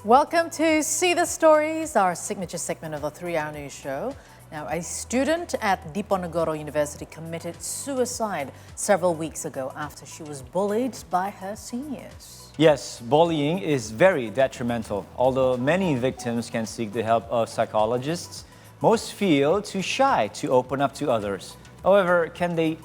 Welcome to See the Stories, our signature segment of the 3-hour news show. Now, a student at Diponegoro University committed suicide several weeks ago after she was bullied by her seniors. Yes, bullying is very detrimental. Although many victims can seek the help of psychologists, most feel too shy to open up to others. However,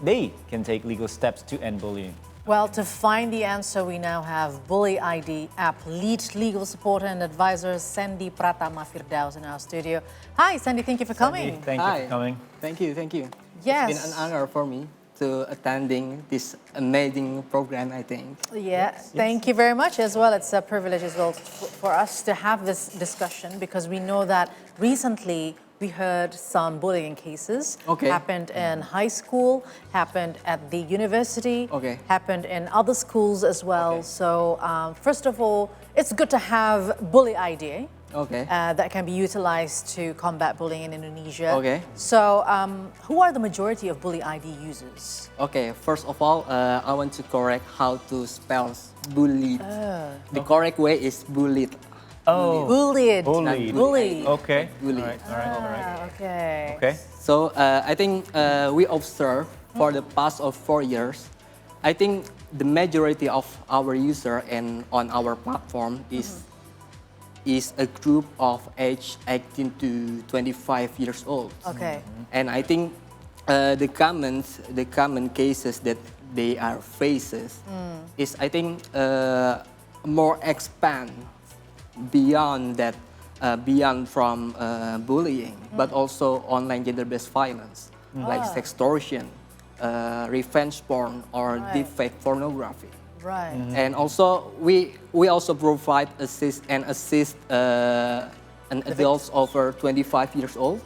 they can take legal steps to end bullying. Well, to find the answer, we now have Bullyid App lead legal supporter and advisor Sendy Pratama in our studio. Hi, Sendy, thank you for coming. Thank you for coming. Thank you. Yes. It's been an honor for me to attending this amazing program, I think. Yeah, thank you very much as well. It's a privilege as well for us to have this discussion because we know that recently we heard some bullying cases happened in high school, happened at the university, happened in other schools as well. So first of all, it's good to have Bullyid that can be utilized to combat bullying in Indonesia. So who are the majority of Bullyid users? First of all, I want to correct how to spell bullied. The correct way is bullied. Bullied. Bullied. Okay. Bullied. All right. Okay. So I think we observe for the past of 4 years, I think the majority of our user and on our platform is a group of age 18 to 25 years old. And I think the common cases that they are faces is I think more expand beyond that, beyond from bullying, but also online gender-based violence, like sextortion, revenge porn, or deepfake pornography. And also, we also provide assist an adults over 25 years old,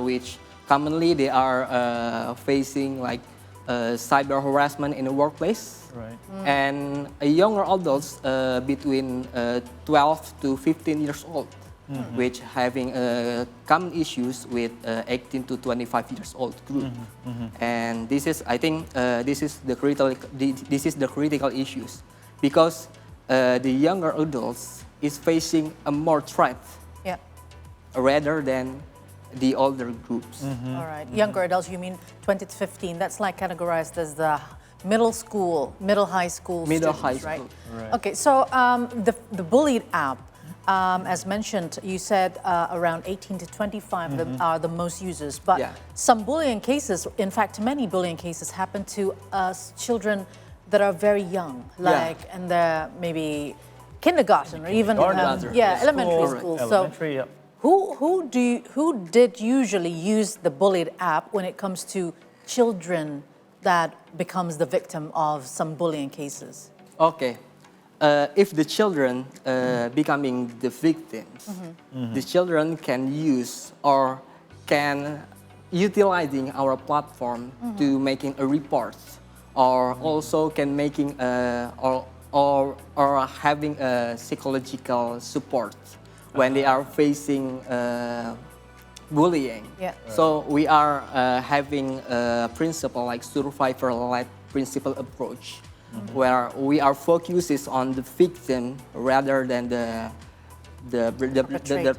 which commonly they are facing like cyber harassment in the workplace. And younger adults between 12 to 15 years old, which having common issues with 18 to 25 years old group. And this is, I think, this is the critical issues because the younger adults is facing a more threat rather than the older groups. All right, younger adults, you mean 20 to 15? That's like categorized as the middle high school students, right? Okay, so the Bullyid App, as mentioned, you said around 18 to 25 are the most users, but some bullying cases, in fact, many bullying cases happen to children that are very young, like in the maybe kindergarten or even elementary school. So who did usually use the Bullyid App when it comes to children that becomes the victim of some bullying cases? If the children becoming the victims, the children can use or can utilizing our platform to making a report, or also can making or having a psychological support when they are facing bullying. So we are having a principle like survivor-led principle approach, where we are focuses on the victim rather than the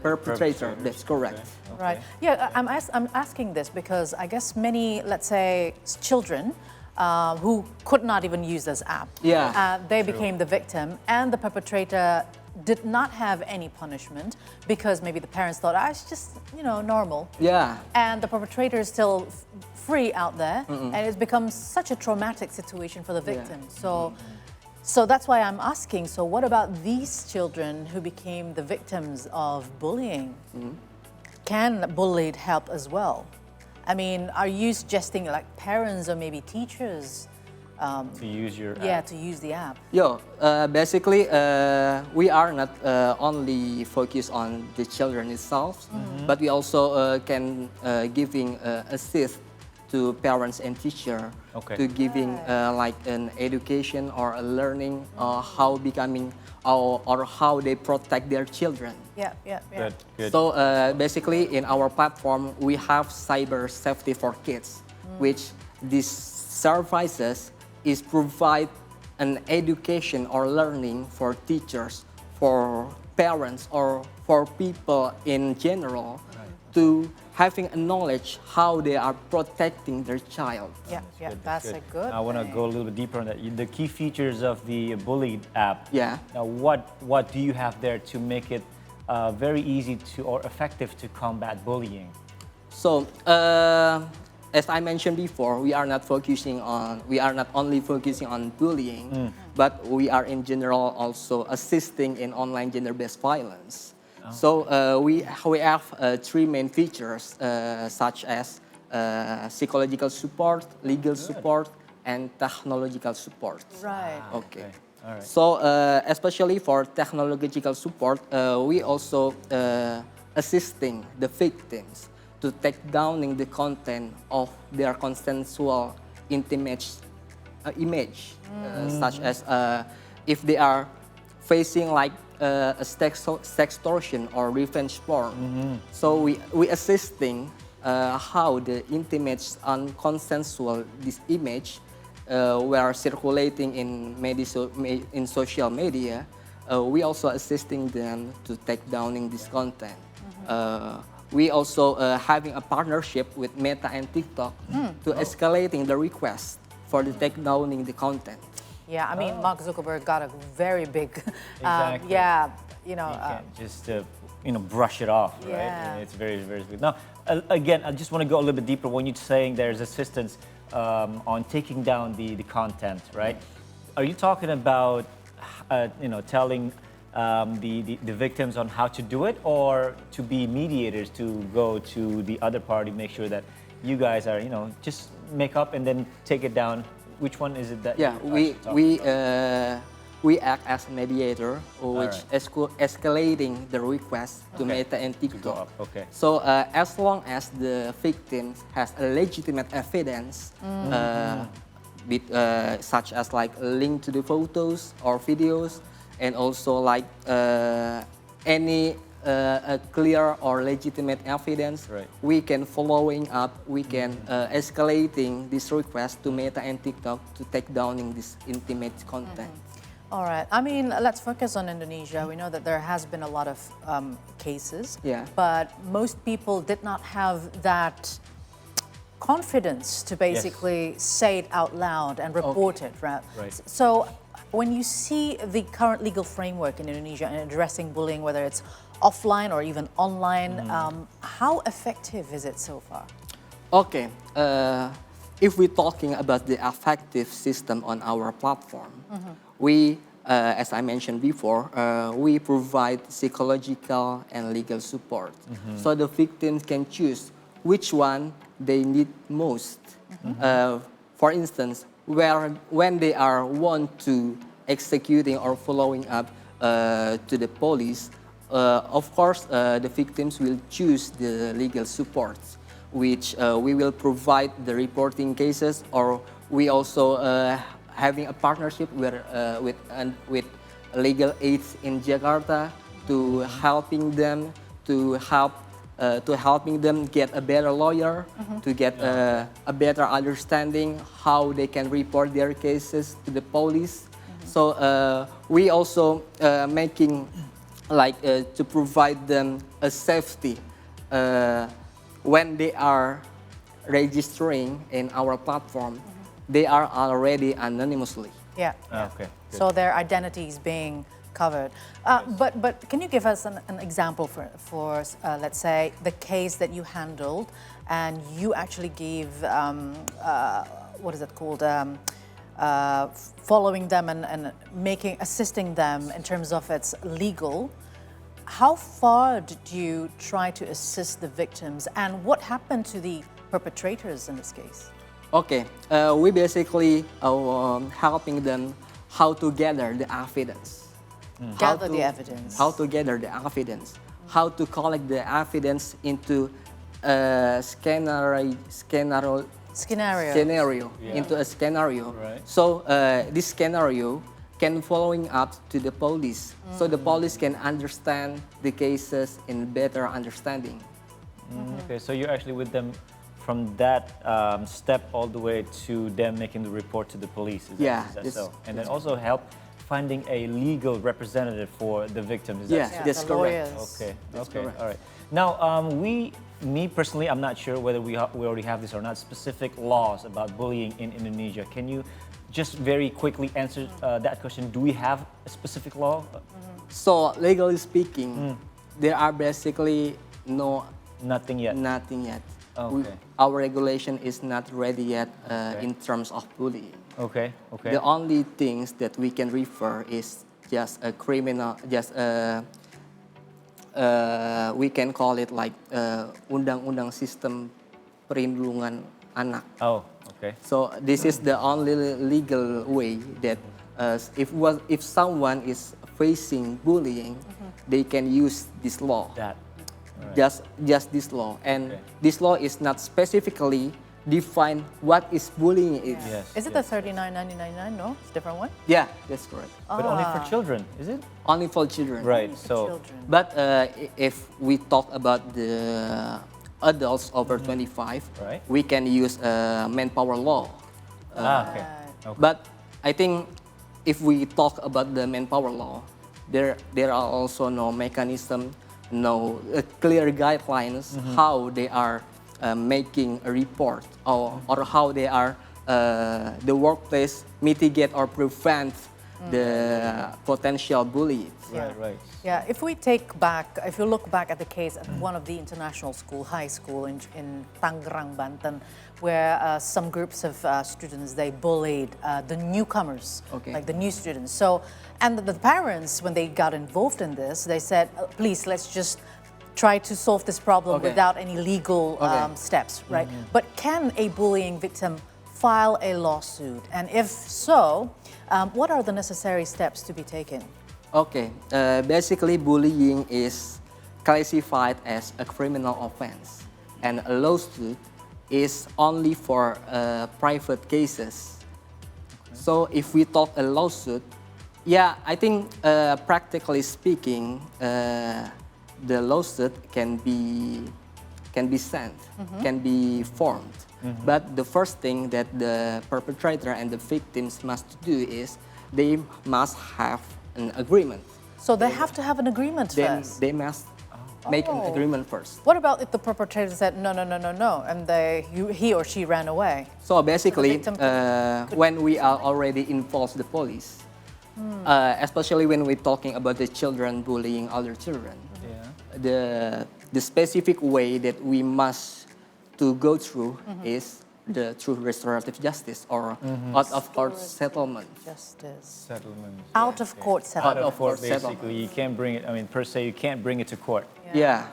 perpetrator. That's correct. Right. Yeah, I'm asking this because I guess many, let's say, children who could not even use this app, they became the victim, and the perpetrator did not have any punishment because maybe the parents thought, it's just, normal. And the perpetrator is still free out there, and it's become such a traumatic situation for the victim. So that's why I'm asking, so what about these children who became the victims of bullying? Can Bullyid help as well? I mean, are you suggesting like parents or maybe teachers to use your app? To use the app? Basically, we are not only focused on the children itself, but we also can giving assist to parents and teacher to giving like an education or a learning how becoming or how they protect their children. Good. So basically in our platform we have cyber safety for kids, which these services provide an education or learning for teachers for parents or for people in general to having a knowledge how they are protecting their child. Yeah, that's a good I want to go a little bit deeper on that. The key features of the Bullyid app. Yeah. Now, what do you have there to make it very easy to or effective to combat bullying? So, as I mentioned before, we are not only focusing on bullying, but we are in general also assisting in online gender-based violence. So we have three main features such as psychological support, legal support, and technological support. Right. Okay. All right. So especially for technological support, we also assisting the victims to take downing the content of their consensual intimate image, such as if they are facing like a sextortion or revenge porn. So we assisting how the intimates unconsensual this image were circulating in social media. We also assisting them to take downing this content. We also having a partnership with Meta and TikTok to escalating the request for the take downing the content. Yeah, I mean, Mark Zuckerberg got a very big, Exactly. you know. You can't just brush it off, right? Yeah. And it's very, very good. Now, again, I just want to go a little bit deeper when you're saying there's assistance on taking down the content, right? Are you talking about, telling the victims on how to do it, or to be mediators to go to the other party, make sure that you guys are, just make up and then take it down? Which one is it that? Yeah, we act as a mediator, which escalating the request to Meta and TikTok. Okay. So as long as the victim has a legitimate evidence, such as like a link to the photos or videos, and also like any a clear or legitimate evidence, we can following up, we can escalating this request to Meta and TikTok to take downing this intimate content. All right. I mean, let's focus on Indonesia. We know that there has been a lot of cases, but most people did not have that confidence to basically say it out loud and report it, right? So when you see the current legal framework in Indonesia in addressing bullying, whether it's offline or even online, how effective is it so far? Okay, if we're talking about the effective system on our platform, we, as I mentioned before, we provide psychological and legal support. So the victims can choose which one they need most. For instance, when they are want to executing or following up to the police, of course, the victims will choose the legal support, which we will provide the reporting cases, or we also having a partnership with legal aids in Jakarta to helping them get a better lawyer, to get a better understanding how they can report their cases to the police. So we also making like to provide them a safety when they are registering in our platform. They are already anonymously. Yeah. Okay. So their identity is being covered. But can you give us an example for let's say, the case that you handled and you actually gave, what is it called? Following them and assisting them in terms of its legal. How far did you try to assist the victims, and what happened to the perpetrators in this case? Okay, we basically helping them how to gather the evidence. Gather the evidence. How to gather the evidence. How to collect the evidence into a scenario. Into a scenario. So this scenario can following up to the police, so the police can understand the cases in better understanding. Okay, so you're actually with them from that step all the way to them making the report to the police. Is that so? And then also help finding a legal representative for the victim. Is that That's the correct. lawyers. Okay. That's Okay. correct. All right. Now, me personally, I'm not sure whether we already have this or not. Specific laws about bullying in Indonesia. Can you just very quickly answer that question? Do we have a specific law? So legally speaking, there are basically Nothing yet. nothing yet. Okay. Our regulation is not ready yet in terms of bullying. Okay. Okay. The only things that we can refer is just a criminal, we can call it like undang-undang sistem perundungan anak. Oh. Okay. So this is the only legal way that if someone is facing bullying, they can use this law. That. Right. Just this law, and Okay. this law is not specifically define what is bullying is. Yes. Is it the 39.999? No, it's a different one. Yeah, that's correct. But only for children, is it? Only for children. Right. For So. children. But if we talk about the adults over 25, Right. we can use manpower law. Okay. Right. Okay. But I think if we talk about the manpower law, there are also no mechanism, no clear guidelines how they are making a report or how they are the workplace mitigate or prevent the potential bullies. Right. Right. Yeah, if you look back at the case at one of the international high school in Tangerang, Banten, where some groups of students, they bullied the newcomers, like the new students. So, and the parents, when they got involved in this, they said, please, let's just try to solve this problem without any legal steps, right? But can a bullying victim file a lawsuit? And if so, what are the necessary steps to be taken? Okay, basically bullying is classified as a criminal offense, and a lawsuit is only for private cases. So if we talk a lawsuit, yeah, I think practically speaking, the lawsuit can be sent, can be formed. But the first thing that the perpetrator and the victims must do is they must have an agreement. So they have to have an agreement Then first? they must make an agreement first. What about if the perpetrator said, no, and he or she ran away? So basically, victim when we are already involved the police, especially when we're talking about the children bullying other children, the specific way that we must to go through is through restorative justice or out of court settlement. Justice. Settlement. Out of court settlement. Out of court, settlement. basically, you can't bring it. I mean, per se, you can't bring it to court. Yeah.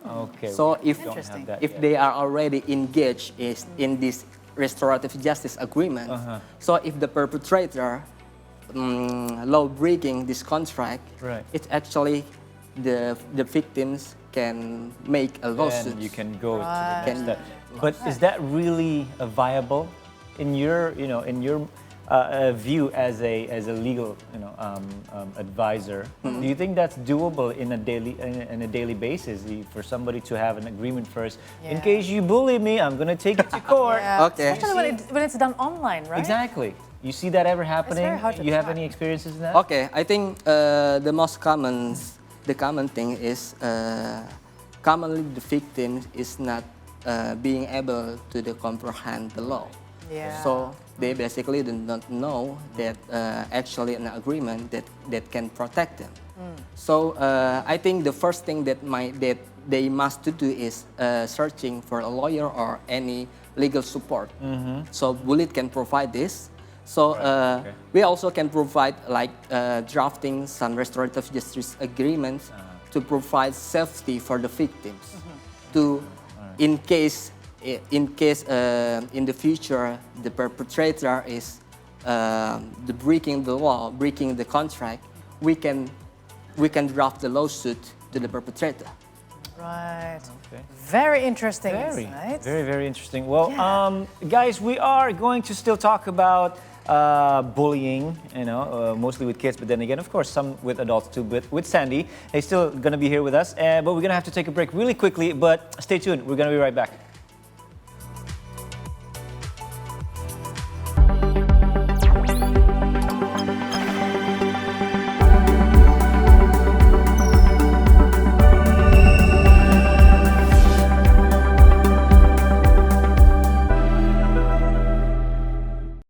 Okay. So we if don't have that if yet. they are already engaged in this restorative justice agreement, so if the perpetrator law breaking this contract, Right. it's actually the victims can make a lawsuit. Then you can go to the Can- next step. But is that really viable in your view as a legal advisor? Do you think that's doable in a daily basis for somebody to have an agreement first? In case you bully me, I'm going to take you to court. Okay. Especially when it's done online, right? Exactly. You see that ever happening? very hard to You have track. any experiences in that? Okay, I think the common thing is commonly the victim is not being able to comprehend the law. Yeah. So they basically do not know that actually an agreement that can protect them. So I think the first thing that they must do is searching for a lawyer or any legal support. So Bullyid can provide this. So we also can provide like drafting some restorative justice agreements to provide safety for the victims. To in case in the future the perpetrator is breaking the law, breaking the contract, we can draft the lawsuit to the perpetrator. Right. Okay. Very interesting insights. Very, very interesting. Well, guys, we are going to still talk about bullying, mostly with kids, but then again, of course, some with adults too. But with Sendy, he's still going to be here with us, but we're going to have to take a break really quickly. But stay tuned. We're going to be right back.